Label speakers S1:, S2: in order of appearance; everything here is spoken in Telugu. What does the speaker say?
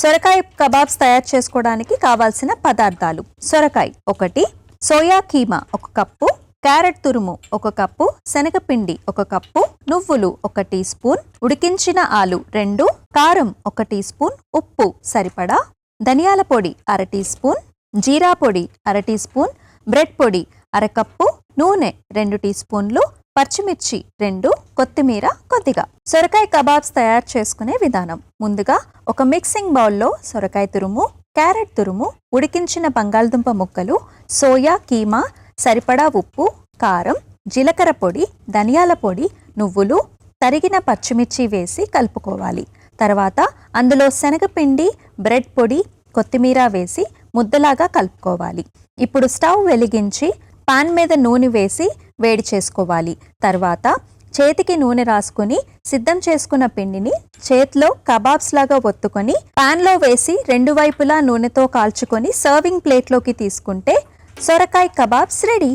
S1: సొరకాయ కబాబ్స్ తయారు చేసుకోవడానికి కావాల్సిన పదార్థాలు: సొరకాయ 1, సోయా కీమా 1 కప్పు, క్యారెట్ తురుము 1 కప్పు, శనగపిండి 1 కప్పు, నువ్వులు 1 టీ స్పూన్, ఉడికించిన ఆలు 2, కారం 1 టీ స్పూన్, ఉప్పు సరిపడా, ధనియాల పొడి 1/2 టీ స్పూన్, జీరా పొడి 1/2 టీ స్పూన్, బ్రెడ్ పొడి 1/2 కప్పు, నూనె 2 టీ స్పూన్లు, పచ్చిమిర్చి 2, కొత్తిమీర కొద్దిగా. సొరకాయ కబాబ్స్ తయారు చేసుకునే విధానం: ముందుగా ఒక మిక్సింగ్ బౌల్లో సొరకాయ తురుము, క్యారెట్ తురుము, ఉడికించిన బంగాళదుంప ముక్కలు, సోయా కీమా, సరిపడా ఉప్పు, కారం, జీలకర్ర పొడి, ధనియాల పొడి, నువ్వులు, తరిగిన పచ్చిమిర్చి వేసి కలుపుకోవాలి. తర్వాత అందులో శనగపిండి, బ్రెడ్ పొడి, కొత్తిమీర వేసి ముద్దలాగా కలుపుకోవాలి. ఇప్పుడు స్టవ్ వెలిగించి పాన్ మీద నూనె వేసి వేడి చేసుకోవాలి. తర్వాత చేతికి నూనె రాసుకుని సిద్ధం చేసుకున్న పిండిని చేతిలో కబాబ్స్ లాగా ఒత్తుకొని పాన్లో వేసి 2 వైపులా నూనెతో కాల్చుకొని సర్వింగ్ ప్లేట్లోకి తీసుకుంటే సొరకాయ కబాబ్స్ రెడీ.